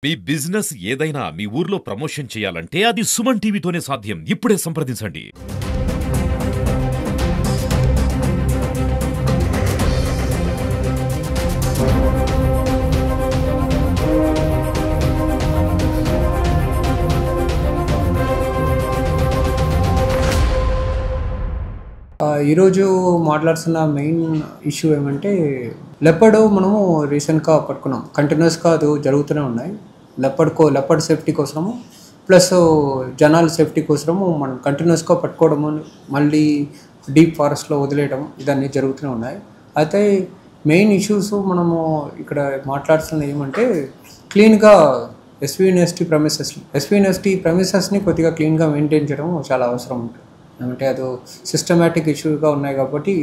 మీ business ఏదైనా మీ ఊర్లో promotion చేయాలంటే అది సుమన్ టీవీతోనే సాధ్యం. ఇప్పుడే సంప్రదించండి. ఈరోజు మాట్లాడుతున్న మెయిన్ ఇష్యూ ఏమంటే లెపర్డ్ మనము రీసెంట్గా పట్టుకున్నాం. కంటిన్యూస్గా అది జరుగుతూనే ఉన్నాయి. లెపర్డ్ సేఫ్టీ కోసము ప్లస్ జనాల సేఫ్టీ కోసము మనం కంటిన్యూస్గా పట్టుకోవడము, మళ్ళీ డీప్ ఫారెస్ట్లో వదిలేయడం ఇదన్నీ జరుగుతూనే ఉన్నాయి. అయితే మెయిన్ ఇష్యూస్ మనము ఇక్కడ మాట్లాడుతున్నది ఏమంటే క్లీన్గా ఎస్వి యూనివర్సిటీ ప్రెమిసెస్ని కొద్దిగా క్లీన్గా మెయింటైన్ చేయడం చాలా అవసరం ఉంటుంది. ఏమంటే అది సిస్టమేటిక్ ఇష్యూగా ఉన్నాయి కాబట్టి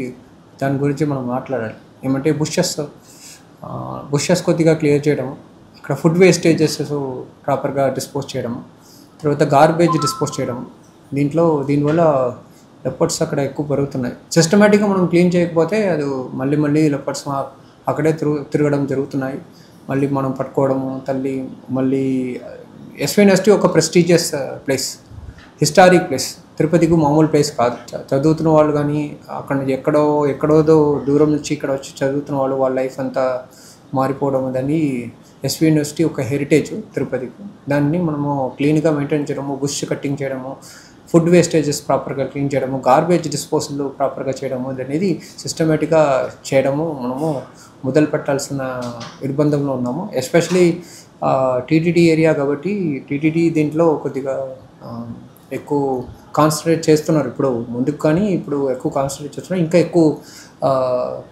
దాని గురించి మనం మాట్లాడాలి. ఏమంటే బుషెస్ కొద్దిగా క్లియర్ చేయడం, ఇక్కడ ఫుడ్ వేస్టేజెస్ ప్రాపర్గా డిస్పోజ్ చేయడం, తర్వాత గార్బేజ్ డిస్పోజ్ చేయడం. దీనివల్ల లెపర్డ్స్ అక్కడ ఎక్కువ పెరుగుతున్నాయి. సిస్టమేటిక్గా మనం క్లీన్ చేయకపోతే అది మళ్ళీ లెపర్డ్స్ అక్కడే తిరగడం జరుగుతున్నాయి. మళ్ళీ మనం పట్టుకోవడము మళ్ళీ ఎస్వి యూనివర్సిటీ ఒక ప్రెస్టీజియస్ ప్లేస్, హిస్టారిక్ ప్లేస్. తిరుపతికి మామూలు ప్లేస్ కాదు. చదువుతున్న వాళ్ళు కానీ అక్కడ నుంచి ఎక్కడో దూరం నుంచి ఇక్కడ వచ్చి చదువుతున్న వాళ్ళు వాళ్ళ లైఫ్ అంతా మారిపోవడం అని ఎస్వి యూనివర్సిటీ ఒక హెరిటేజ్ తిరుపతికి. దాన్ని మనము క్లీన్గా మెయింటైన్ చేయడము, బుష్ కట్టింగ్ చేయడము, ఫుడ్ వేస్టేజెస్ ప్రాపర్గా క్లీన్ చేయడము, గార్బేజ్ డిస్పోజల్ ప్రాపర్గా చేయడము అనేది సిస్టమేటిక్గా చేయడము మనము మొదలు పెట్టాల్సిన నిర్బంధంలో ఉన్నాము. ఎస్పెషలీ టీటీడీ ఏరియా కాబట్టి టీటీడీ దీంట్లో కొద్దిగా ఎక్కువ కాన్సన్ట్రేట్ చేస్తున్నారు. ఇప్పుడు ముందుకు కానీ ఇప్పుడు ఎక్కువ కాన్సన్ట్రేట్ చేస్తున్నారు. ఇంకా ఎక్కువ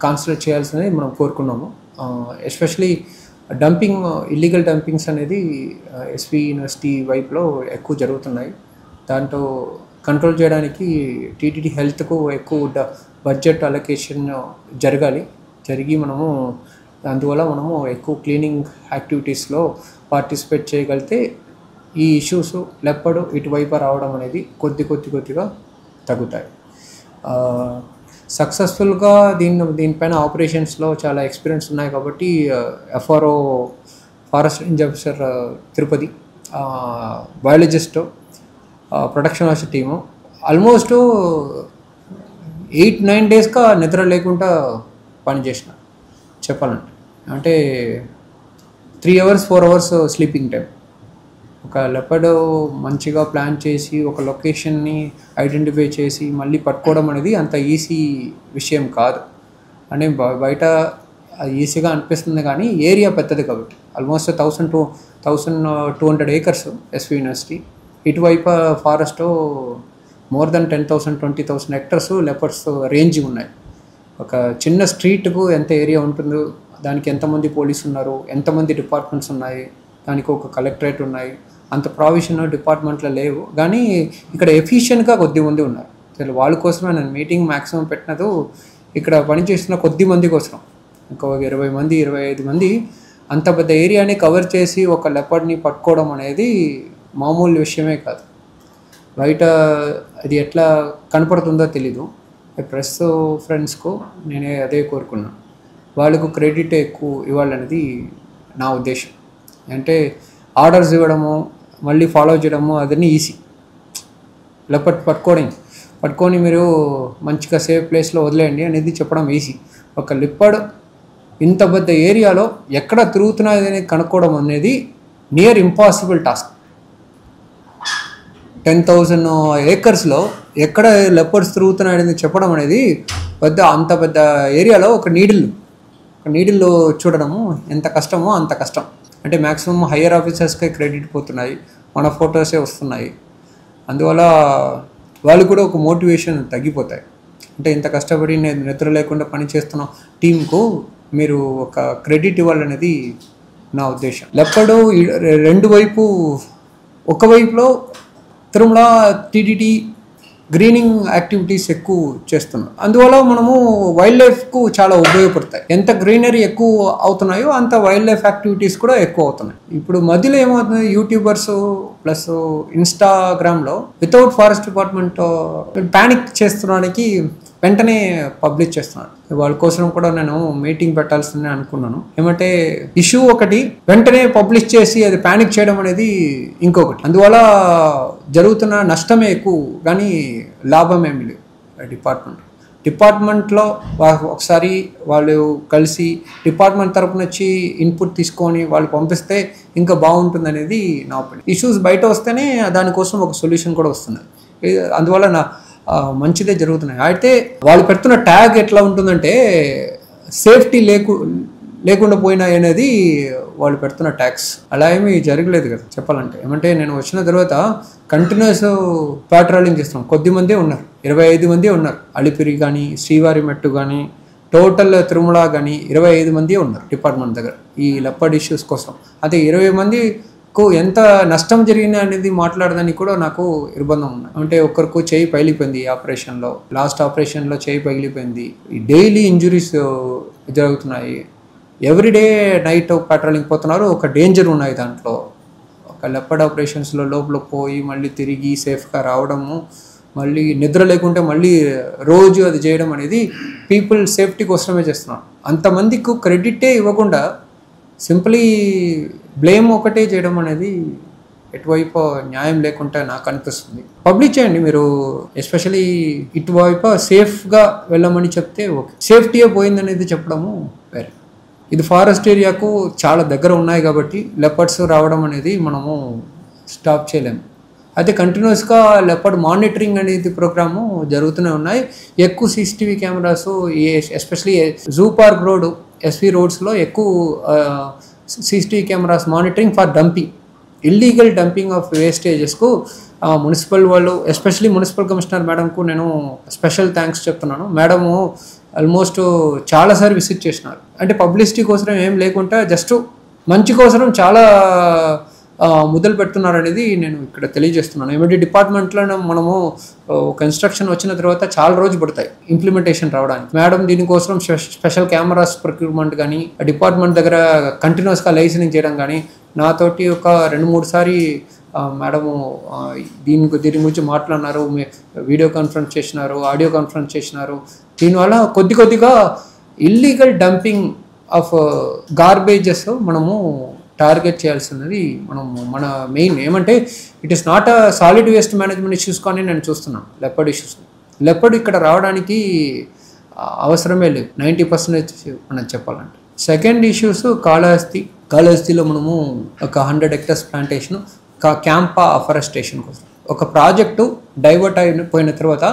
కాన్సన్ట్రేట్ చేయాల్సింది మనం కోరుకున్నాము. ఎస్పెషలీ ఇల్లీగల్ డంపింగ్స్ అనేది ఎస్వి యూనివర్సిటీ వైపులో ఎక్కువ జరుగుతున్నాయి. దాంట్లో కంట్రోల్ చేయడానికి టీటీడీ హెల్త్కు ఎక్కువ బడ్జెట్ అలొకేషన్ జరిగి అందువల్ల మనము ఎక్కువ క్లీనింగ్ యాక్టివిటీస్లో పార్టిసిపేట్ చేయగలిగితే ఈ ఇష్యూస్ లెపర్డ్ ఇటువైపు రావడం అనేది కొద్దిగా తగ్గుతాయి. సక్సెస్ఫుల్గా దీనిపైన ఆపరేషన్స్లో చాలా ఎక్స్పీరియన్స్ ఉన్నాయి కాబట్టి FRO forest range officer Tirupati, biologist, protection officer team almost 8-9 డేస్గా నిద్ర లేకుండా పనిచేసిన చెప్పాలంటే. అంటే 3 hours 4 hours స్లీపింగ్ టైం. ఒక లెపర్డ్ మంచిగా ప్లాన్ చేసి ఒక లొకేషన్ని ఐడెంటిఫై చేసి మళ్ళీ పట్టుకోవడం అనేది అంత ఈజీ విషయం కాదు. అంటే బయట ఈజీగా అనిపిస్తుంది కానీ ఏరియా పెద్దది కాబట్టి ఆల్మోస్ట్ 1200 acres ఎస్వి యూనివర్సిటీ. ఇటువైపు forest more than 10,000-20,000 hectares leopards range ఉన్నాయి. ఒక చిన్న స్ట్రీట్కు ఎంత ఏరియా ఉంటుందో, దానికి ఎంతమంది పోలీసు ఉన్నారు, ఎంతమంది డిపార్ట్మెంట్స్ ఉన్నాయి, దానికి ఒక కలెక్టరేట్ ఉన్నాయి. అంత ప్రావిషన్ డిపార్ట్మెంట్లో లేవు కానీ ఇక్కడ ఎఫిషియెంట్గా కొద్దిమంది ఉన్నారు. వాళ్ళ కోసమే నేను మీటింగ్ మ్యాక్సిమం పెట్టినది. ఇక్కడ పనిచేస్తున్న కొద్దిమంది కోసం ఒక 20 మంది 25 మంది అంత పెద్ద ఏరియాని కవర్ చేసి ఒక లెపర్డ్ని పట్టుకోవడం అనేది మామూలు విషయమే కాదు. బయట అది ఎట్లా కనపడుతుందో తెలీదు. ప్రెస్ ఫ్రెండ్స్కు నేనే అదే కోరుకున్నాను. వాళ్ళకు క్రెడిట్ ఎక్కువ ఇవ్వాలనేది నా ఉద్దేశం. అంటే ఆర్డర్స్ ఇవ్వడము, మళ్ళీ ఫాలో చేయడము అదన్నీ ఈజీ. లెపర్డ్ పట్టుకొని మీరు మంచిగా సేఫ్ ప్లేస్లో వదిలేయండి అనేది చెప్పడం ఈజీ. ఒక లెపర్డ్ ఇంత పెద్ద ఏరియాలో ఎక్కడ తిరుగుతున్నది అనేది కనుక్కోవడం అనేది నియర్ ఇంపాసిబుల్ టాస్క్. 10,000 acresలో ఎక్కడ లెపర్డ్స్ తిరుగుతున్నాయని చెప్పడం అనేది అంత పెద్ద ఏరియాలో ఒక నీడిల్ చూడడము ఎంత కష్టమో అంత కష్టం. అంటే మ్యాక్సిమం హయ్యర్ ఆఫీసర్స్కే క్రెడిట్ పోతున్నాయి, మన ఫొటోసే వస్తున్నాయి. అందువల్ల వాళ్ళు కూడా ఒక మోటివేషన్ తగ్గిపోతాయి. అంటే ఇంత కష్టపడి నేను నిద్ర లేకుండా పనిచేస్తున్న టీంకు మీరు ఒక క్రెడిట్ ఇవ్వాలనేది నా ఉద్దేశం. లెపర్డ్ ఒకవైపులో తిరుమల టీటీడీ గ్రీనింగ్ యాక్టివిటీస్ ఎక్కువ చేస్తున్నాం. అందువల్ల మనము వైల్డ్ లైఫ్కు చాలా ఉపయోగపడతాయి. ఎంత గ్రీనరీ ఎక్కువ అవుతున్నాయో అంత వైల్డ్ లైఫ్ యాక్టివిటీస్ కూడా ఎక్కువ అవుతున్నాయి. ఇప్పుడు మధ్యలో ఏమవుతుంది, యూట్యూబర్స్ ప్లస్ ఇన్స్టాగ్రామ్లో వితౌట్ ఫారెస్ట్ డిపార్ట్మెంట్ ప్యానిక్ చేస్తున్నానికి వెంటనే పబ్లిష్ చేస్తున్నాను. వాళ్ళ కోసం కూడా నేను మీటింగ్ పెట్టాల్సిందని అనుకున్నాను. ఏమంటే ఇష్యూ ఒకటి వెంటనే పబ్లిష్ చేసి అది ప్యానిక్ చేయడం అనేది ఇంకొకటి. అందువల్ల జరుగుతున్న నష్టమే ఎక్కువ కానీ లాభం ఏమి లేదు. డిపార్ట్మెంట్లో ఒకసారి వాళ్ళు కలిసి డిపార్ట్మెంట్ తరపున వచ్చి ఇన్పుట్ తీసుకొని వాళ్ళు పంపిస్తే ఇంకా బాగుంటుంది అనేది నా ఒపీనియన్. ఇష్యూస్ బయట వస్తేనే దానికోసం ఒక సొల్యూషన్ కూడా వస్తుంది. అందువల్ల మంచిదే జరుగుతున్నాయి. అయితే వాళ్ళు పెడుతున్న ట్యాగ్ ఎట్లా ఉంటుందంటే సేఫ్టీ లేకుండా పోయినా అనేది వాళ్ళు పెడుతున్న ట్యాక్స్. అలా ఏమీ జరగలేదు కదా చెప్పాలంటే. ఏమంటే నేను వచ్చిన తర్వాత కంటిన్యూస్ ప్యాట్రోలింగ్ చేస్తున్నాం. కొద్దిమందే ఉన్నారు, 25 మంది ఉన్నారు. అలిపిరి కానీ శ్రీవారి మెట్టు కానీ టోటల్ తిరుమల కానీ 25 మంది ఉన్నారు డిపార్ట్మెంట్ దగ్గర ఈ లెపర్డ్ ఇష్యూస్ కోసం. అదే 20 మందికు ఎంత నష్టం జరిగింది అనేది మాట్లాడడానికి కూడా నాకు నిర్బంధం ఉన్నాయి. అంటే ఒక్కరికి చేయి పగిలిపోయింది ఈ ఆపరేషన్లో, లాస్ట్ ఆపరేషన్లో చేయి పగిలిపోయింది. డైలీ ఇంజురీస్ జరుగుతున్నాయి. ఎవ్రీడే నైట్ పెట్రోలింగ్ పోతున్నారు. ఒక డేంజర్ ఉన్నాయి దాంట్లో. ఒక లెపర్డ్ ఆపరేషన్స్లో లోపల పోయి మళ్ళీ తిరిగి సేఫ్గా రావడము, మళ్ళీ నిద్ర లేకుంటే మళ్ళీ రోజు అది చేయడం అనేది పీపుల్ సేఫ్టీ కోసమే చేస్తున్నారు. అంతమందికి క్రెడిటే ఇవ్వకుండా సింప్లీ బ్లేమ్ ఒకటే చేయడం అనేది ఎటువైపు న్యాయం లేకుండా నాకు అనిపిస్తుంది. పబ్లిష్ చేయండి మీరు, ఎస్పెషలీ ఇటువైపు సేఫ్గా వెళ్ళమని చెప్తే ఓకే. సేఫ్టీయే పోయిందనేది చెప్పడము వేరే. ఇది ఫారెస్ట్ ఏరియాకు చాలా దగ్గర ఉన్నాయి కాబట్టి లెపర్డ్స్ రావడం అనేది మనము స్టాప్ చేయలేము. అయితే కంటిన్యూస్గా లెపర్డ్ మానిటరింగ్ అనేది ప్రోగ్రాము జరుగుతూనే ఉన్నాయి. ఎక్కువ CCTV cameras especially zoo park road, SV రోడ్స్లో ఎక్కువ CCTV cameras monitoring for dumping, illegal dumping of వేస్టేజెస్కు మున్సిపల్ వాళ్ళు, ఎస్పెషలీ మున్సిపల్ కమిషనర్ మేడంకు నేను స్పెషల్ థ్యాంక్స్ చెప్తున్నాను. మేడము ఆల్మోస్ట్ చాలాసార్లు విజిట్ చేసినారు. అంటే పబ్లిసిటీ కోసం ఏం లేకుండా జస్ట్ మంచి కోసం చాలా మొదలు పెడుతున్నారు అనేది నేను ఇక్కడ తెలియజేస్తున్నాను. ఏమంటే డిపార్ట్మెంట్లో మనము కన్స్ట్రక్షన్ వచ్చిన తర్వాత చాలా రోజులు పడతాయి ఇంప్లిమెంటేషన్ రావడానికి. మేడం దీనికోసం స్పెషల్ కెమెరాస్ ప్రొక్యూర్మెంట్ కానీ డిపార్ట్మెంట్ దగ్గర కంటిన్యూస్గా లైసెన్సింగ్ చేయడం కానీ నాతోటి ఒక 2-3 సారి మేడము దీని గురించి మాట్లాడినారు, వీడియో కాన్ఫరెన్స్ చేసినారు, ఆడియో కాన్ఫరెన్స్ చేసినారు. దీనివల్ల కొద్దిగా ఇల్లీగల్ డంపింగ్ ఆఫ్ గార్బేజెస్ మనము టార్గెట్ చేయాల్సినది మన మెయిన్. ఏమంటే it is not a solid waste management issues కానీ నేను చూస్తున్నాను లెపర్డ్ ఇష్యూస్. లెపర్డ్ ఇక్కడ రావడానికి అవసరమే లేదు 90% మనం చెప్పాలంటే. సెకండ్ ఇష్యూస్ కాళహస్తిలో మనము ఒక 100 hectares ప్లాంటేషన్ క్యాంపా అఫారెస్టేషన్ కోసం ఒక ప్రాజెక్టు డైవర్ట్ అయిపోయిన తర్వాత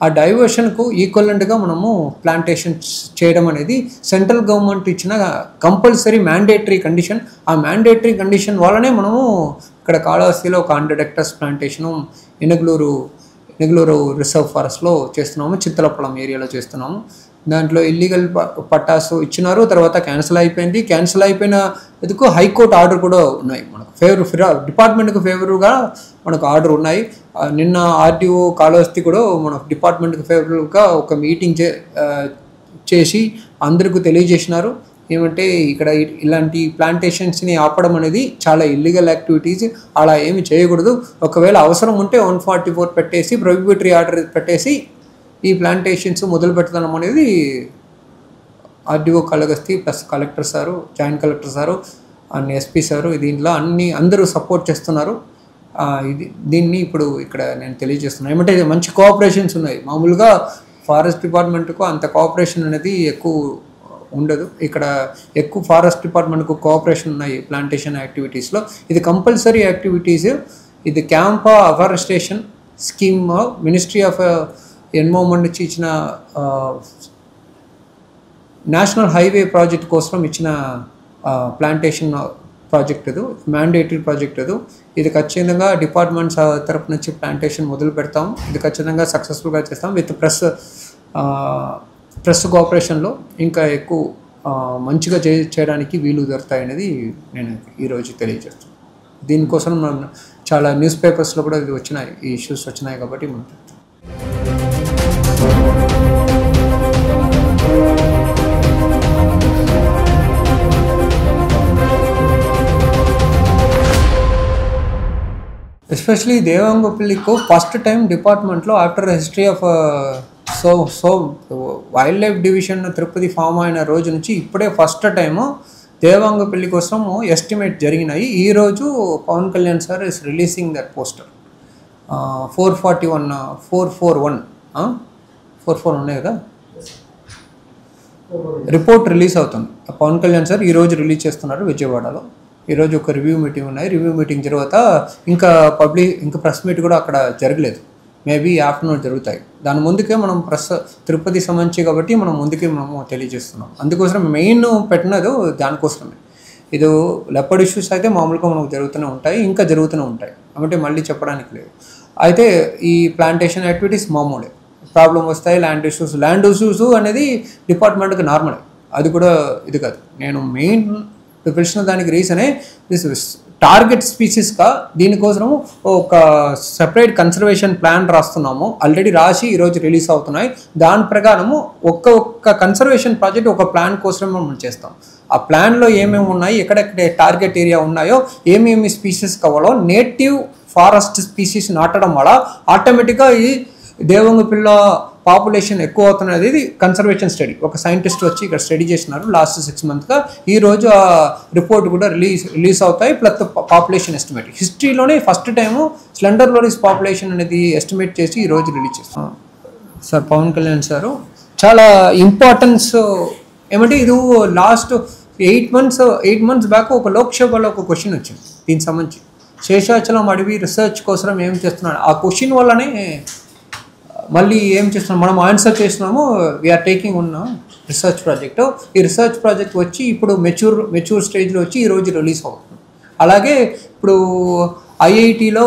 ఆ డైవర్షన్కు ఈక్వలెంట్గా మనము ప్లాంటేషన్ చేయడం అనేది సెంట్రల్ గవర్నమెంట్ ఇచ్చిన కంపల్సరీ మ్యాండేటరీ కండిషన్. ఆ మ్యాండేటరీ కండిషన్ వల్లనే మనము ఇక్కడ కాళహస్తిలో ఒక 100 hectares ప్లాంటేషను ఎనగలూరు రిజర్వ్ ఫారెస్ట్లో చేస్తున్నాము, చింతలపల్లం ఏరియాలో చేస్తున్నాము. దాంట్లో ఇల్లీగల్ పట్టాసు ఇచ్చినారు, తర్వాత క్యాన్సిల్ అయిపోయిన ఎందుకు హైకోర్టు ఆర్డర్ కూడా ఉన్నాయి. మనకు డిపార్ట్మెంట్కి ఫేవరుగా మనకు ఆర్డర్ ఉన్నాయి. నిన్న RDO కాళహస్తి కూడా మన డిపార్ట్మెంట్కి ఫేవరబుల్గా ఒక మీటింగ్ చేసి అందరికీ తెలియజేసినారు. ఏమంటే ఇక్కడ ఇలాంటి ప్లాంటేషన్స్ని ఆపడం అనేది చాలా ఇల్లీగల్ యాక్టివిటీస్, అలా ఏమి చేయకూడదు. ఒకవేళ అవసరం ఉంటే 144 పెట్టేసి ప్రొహిబిటరీ ఆర్డర్ పెట్టేసి ఈ ప్లాంటేషన్స్ మొదలు పెట్టడం అనేది RDO Kalahasti plus collector sir, joint collector sir and SP sir దీంట్లో అందరూ సపోర్ట్ చేస్తున్నారు. దీన్ని ఇప్పుడు ఇక్కడ నేను తెలియజేస్తున్నాను. ఏమంటే మంచి కోఆపరేషన్స్ ఉన్నాయి. మామూలుగా ఫారెస్ట్ డిపార్ట్మెంట్కు అంత కోఆపరేషన్ అనేది ఎక్కువ ఉండదు. ఇక్కడ ఎక్కువ ఫారెస్ట్ డిపార్ట్మెంట్కు కోఆపరేషన్ ఉన్నాయి ప్లాంటేషన్ యాక్టివిటీస్లో. ఇది కంపల్సరీ యాక్టివిటీస్. ఇది CAMPA afforestation scheme ministry of environment నుంచి ఇచ్చిన నేషనల్ హైవే ప్రాజెక్ట్ కోసం ఇచ్చిన ప్లాంటేషన్ ప్రాజెక్ట్ ఇది, మ్యాండేటరీ ప్రాజెక్ట్ ఇది. ఇది ఖచ్చితంగా డిపార్ట్మెంట్స్ తరపు నుంచి ప్లాంటేషన్ మొదలు పెడతాం. ఇది ఖచ్చితంగా సక్సెస్ఫుల్గా చేస్తాం. విత్ ప్రెస్ కోఆపరేషన్లో ఇంకా ఎక్కువ మంచిగా చేయడానికి వీలు దొరుకుతాయి అనేది నేను ఈరోజు తెలియజేస్తాను. దీనికోసం చాలా న్యూస్ పేపర్స్లో కూడా ఇది వచ్చినాయి, ఈ ఇష్యూస్ వచ్చినాయి కాబట్టి మనం ఎస్పెషలీ దేవాంగపల్లికు ఫస్ట్ టైం డిపార్ట్మెంట్లో after history of so wildlife division Tirupati form అయిన రోజు నుంచి ఇప్పుడే ఫస్ట్ టైము దేవాంగ పెళ్లి కోసం ఎస్టిమేట్ జరిగినాయి. ఈరోజు Pawan Kalyan sir is releasing that poster 441 ఉన్నాయి కదా, రిపోర్ట్ రిలీజ్ అవుతుంది. పవన్ కళ్యాణ్ సార్ ఈరోజు రిలీజ్ చేస్తున్నారు విజయవాడలో. ఈరోజు ఒక రివ్యూ మీటింగ్ ఉన్నాయి. రివ్యూ మీటింగ్ తర్వాత ఇంకా ప్రెస్ మీట్ కూడా అక్కడ జరగలేదు. మేబీ ఆఫ్టర్నూన్ జరుగుతాయి. దాని ముందుకే మనం తిరుపతి సంబంధించి కాబట్టి మనం ముందుకే మనము తెలియజేస్తున్నాం. అందుకోసం మెయిన్ పెట్టినది దానికోసమే. ఇది లెపర్డ్ ఇష్యూస్ అయితే మామూలుగా మనకు జరుగుతూనే ఉంటాయి, ఇంకా జరుగుతూనే ఉంటాయి కాబట్టి మళ్ళీ చెప్పడానికి లేదు. అయితే ఈ ప్లాంటేషన్ యాక్టివిటీస్ మామూలే. ప్రాబ్లం వస్తాయి, ల్యాండ్ ఇష్యూస్ అనేది డిపార్ట్మెంట్కి నార్మలే, అది కూడా ఇది కాదు. నేను మెయిన్ పిలిచిన దానికి రీజనే దిస్ టార్గెట్ స్పీసీస్గా దీనికోసము ఒక సెపరేట్ కన్సర్వేషన్ ప్లాన్ రాస్తున్నాము. ఆల్రెడీ రాసి ఈరోజు రిలీజ్ అవుతున్నాయి. దాని ప్రకారము ఒక్క కన్సర్వేషన్ ప్రాజెక్ట్ ఒక ప్లాన్ కోసమే మనం చేస్తాం. ఆ ప్లాన్లో ఏమేమి ఉన్నాయి, ఎక్కడెక్కడ టార్గెట్ ఏరియా ఉన్నాయో, ఏమేమి స్పీసీస్ కావాలో నేటివ్ ఫారెస్ట్ స్పీసీస్ నాటడం వల్ల ఆటోమేటిక్గా ఈ దేవంగ పిల్ల పాపులేషన్ ఎక్కువ అవుతున్నది. ఇది కన్సర్వేషన్ స్టడీ, ఒక సైంటిస్ట్ వచ్చి ఇక్కడ స్టడీ చేసినారు లాస్ట్ 6 monthsగా. ఈరోజు ఆ రిపోర్ట్ కూడా రిలీజ్ అవుతాయి. ప్లస్ పాపులేషన్ ఎస్టిమేట్ హిస్టరీలోనే first time slender loris population అనేది ఎస్టిమేట్ చేసి ఈరోజు రిలీజ్ చేస్తాం. సార్ పవన్ కళ్యాణ్ సారు చాలా ఇంపార్టెన్స్ ఏమంటే, ఇది లాస్ట్ 8 months బ్యాక్ ఒక లోక్సభలో ఒక క్వశ్చన్ వచ్చింది దీనికి సంబంధించి. శేషాచలం అడవి రీసెర్చ్ కోసం ఏం చేస్తున్నాడు, ఆ క్వశ్చన్ వల్లనే మళ్ళీ ఏం చేస్తున్నాం మనం ఆన్సర్ చేస్తున్నాము. వీఆర్ టేకింగ్ ఉన్న రీసెర్చ్ ప్రాజెక్టు. ఈ రీసెర్చ్ ప్రాజెక్ట్ వచ్చి ఇప్పుడు మెచ్యూర్ స్టేజ్లో వచ్చి ఈరోజు రిలీజ్ అవుతుంది. అలాగే ఇప్పుడు ఐఐటిలో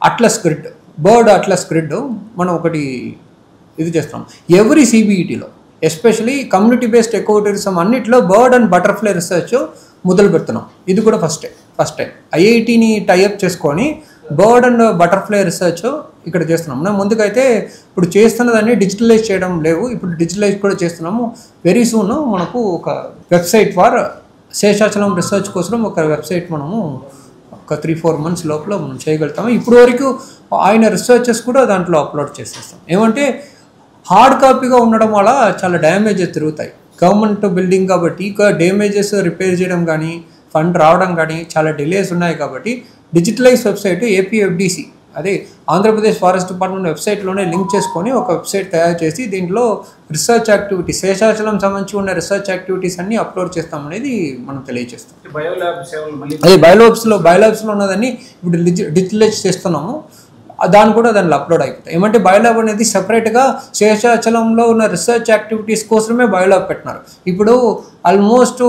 atlas grid, bird atlas grid మనం ఒకటి ఇది చేస్తున్నాం. ఎవ్రీ సిబిఈటీలో especially community based eco tourism అన్నింటిలో బర్డ్ అండ్ బటర్ఫ్లై రీసెర్చ్ మొదలు పెడుతున్నాం. ఇది కూడా ఫస్ట్ టైం ఐఐటిని టైఅప్ చేసుకొని బర్డ్ అండ్ బటర్ఫ్లై రీసెర్చ్ ఇక్కడ చేస్తున్నాం. మనం ముందుకైతే ఇప్పుడు చేస్తున్నదాన్ని డిజిటలైజ్ చేయడం లేవు, ఇప్పుడు డిజిటలైజ్ కూడా చేస్తున్నాము. వెరీ సూన్ మనకు ఒక వెబ్సైట్ ఫర్ శేషాచలం రీసెర్చ్ కోసం ఒక వెబ్సైట్ మనము ఒక 3-4 months లోపల మనం చేయగలుగుతాము. ఇప్పుడు వరకు ఆయన రీసెర్చెస్ కూడా దాంట్లో అప్లోడ్ చేసేస్తాం. ఏమంటే హార్డ్ కాపీగా ఉండడం వల్ల చాలా డ్యామేజెస్ తిరుగుతాయి. గవర్నమెంట్ బిల్డింగ్ కాబట్టి ఇక డ్యామేజెస్ రిపేర్ చేయడం కానీ ఫండ్ రావడం కానీ చాలా డిలేస్ ఉన్నాయి. కాబట్టి డిజిటలైజ్ వెబ్సైట్ ఏపీఎఫ్డిసి, అదే ఆంధ్రప్రదేశ్ ఫారెస్ట్ డిపార్ట్మెంట్ వెబ్సైట్లోనే లింక్ చేసుకొని ఒక వెబ్సైట్ తయారు చేసి దీంట్లో రీసెర్చ్ యాక్టివిటీస్, శేషాచలం సంబంధించి ఉన్న రీసెర్చ్ యాక్టివిటీస్ అన్ని అప్లోడ్ చేస్తామనేది మనం తెలియజేస్తాం. అదే బయోలాబ్స్లో ఉన్నదాన్ని ఇప్పుడు డిజిటలైజ్ చేస్తున్నాము. దాంట్లో అప్లోడ్ అయిపోతాయి. ఏమంటే బయోలాబ్ అనేది సెపరేట్గా శేషాచలంలో ఉన్న రీసెర్చ్ యాక్టివిటీస్ కోసమే బయోలాబ్ పెట్టినారు. ఇప్పుడు ఆల్మోస్ట్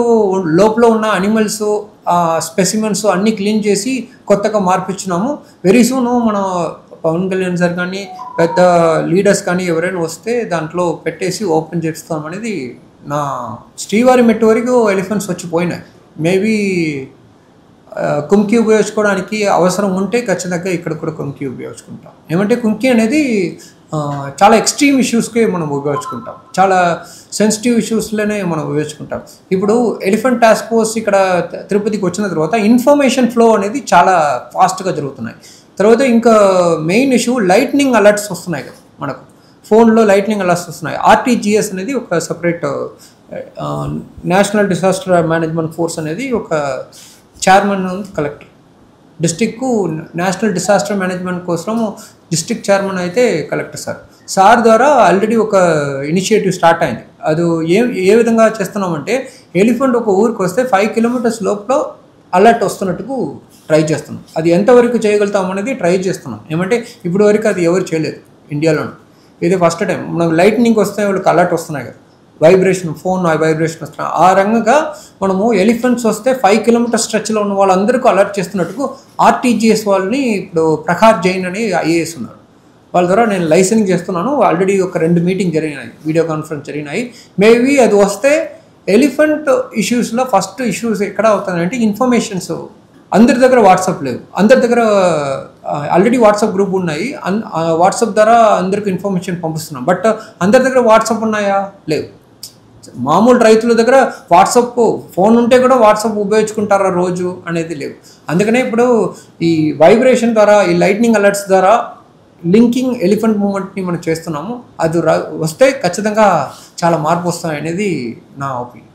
లోపల ఉన్న అనిమల్స్ స్పెసిమెన్స్ అన్నీ క్లీన్ చేసి కొత్తగా మార్పించినాము. వెరీ సూన్ మన పవన్ కళ్యాణ్ సార్ కానీ పెద్ద లీడర్స్ కానీ ఎవరైనా వస్తే దాంట్లో పెట్టేసి ఓపెన్ చేస్తాం అనేది నా శ్రీవారి మెట్టు వరకు ఎలిఫెంట్స్ వచ్చిపోయినాయి. మేబీ కుంకి ఉపయోగించుకోవడానికి అవసరం ఉంటే ఖచ్చితంగా ఇక్కడ కూడా కుంకి ఉపయోగించుకుంటాం. ఏమంటే కుంకి అనేది చాలా ఎక్స్ట్రీమ్ ఇష్యూస్కి మనం ఉపయోగించుకుంటాం, చాలా సెన్సిటివ్ ఇష్యూస్లోనే మనం ఉపయోగించుకుంటాం. ఇప్పుడు ఎలిఫెంట్ టాస్క్ ఫోర్స్ ఇక్కడ తిరుపతికి వచ్చిన తర్వాత ఇన్ఫర్మేషన్ ఫ్లో అనేది చాలా ఫాస్ట్గా జరుగుతున్నాయి. తర్వాత ఇంకా మెయిన్ ఇష్యూ లైట్నింగ్ అలర్ట్స్ వస్తున్నాయి కదా మనకు ఫోన్లో, లైట్నింగ్ అలర్ట్స్ వస్తున్నాయి. ఆర్టీజీఎస్ అనేది ఒక separate national disaster management force అనేది ఒక చైర్మన్ కలెక్టర్, డిస్టిక్కు నేషనల్ డిజాస్టర్ మేనేజ్మెంట్ కోసం డిస్ట్రిక్ట్ చైర్మన్ అయితే కలెక్టర్ సార్ ద్వారా ఆల్రెడీ ఒక ఇనిషియేటివ్ స్టార్ట్ అయింది. అది ఏ విధంగా చేస్తున్నామంటే ఎలిఫెంట్ ఒక ఊరికి వస్తే 5 kilometers లోపల అలర్ట్ వస్తున్నట్టుకు ట్రై చేస్తున్నాం. అది ఎంతవరకు చేయగలుగుతాం అనేది ట్రై చేస్తున్నాం. ఏమంటే ఇప్పుడు వరకు అది ఎవరు చేయలేదు ఇండియాలోనే, ఇది ఫస్ట్ టైం. మనకు లైట్నింగ్ వస్తే వాళ్ళకి అలర్ట్ వస్తున్నాయి కదా, వైబ్రేషన్, ఫోన్ వైబ్రేషన్ వస్తున్నాయి. ఆ రంగంగా మనము ఎలిఫెంట్స్ వస్తే 5 kilometers స్ట్రెచ్లో ఉన్న వాళ్ళందరికీ అలర్ట్ చేస్తున్నట్టుకు ఆర్టీజీఎస్ వాళ్ళని ఇప్పుడు ప్రకాష్ జైన్ అని ఐఏఎస్ ఉన్నారు, వాళ్ళ ద్వారా నేను లైసెన్సింగ్ చేస్తున్నాను. ఆల్రెడీ ఒక 2 మీటింగ్ జరిగినాయి, వీడియో కాన్ఫరెన్స్ జరిగినాయి. మేబీ అది వస్తే ఎలిఫెంట్ ఇష్యూస్లో ఫస్ట్ ఇష్యూస్ ఎక్కడ అవుతుందంటే ఇన్ఫర్మేషన్స్ అందరి దగ్గర వాట్సాప్ లేవు, అందరి దగ్గర ఆల్రెడీ వాట్సాప్ గ్రూప్ ఉన్నాయి, వాట్సాప్ ద్వారా అందరికి ఇన్ఫర్మేషన్ పంపిస్తున్నాం. బట్ అందరి దగ్గర వాట్సాప్ ఉన్నాయా? లేవు. మామూలు రైతుల దగ్గర వాట్సాప్ ఫోన్ ఉంటే కూడా వాట్సాప్ ఉపయోగించుకుంటారా రోజు అనేది లేవు. అందుకనే ఇప్పుడు ఈ వైబ్రేషన్ ద్వారా, ఈ లైట్నింగ్ అలర్ట్స్ ద్వారా లింకింగ్ ఎలిఫెంట్ మూమెంట్ని మనం చేస్తున్నాము. అది వస్తే ఖచ్చితంగా చాలా మార్పు వస్తాయి అనేది నా ఒపీనియన్.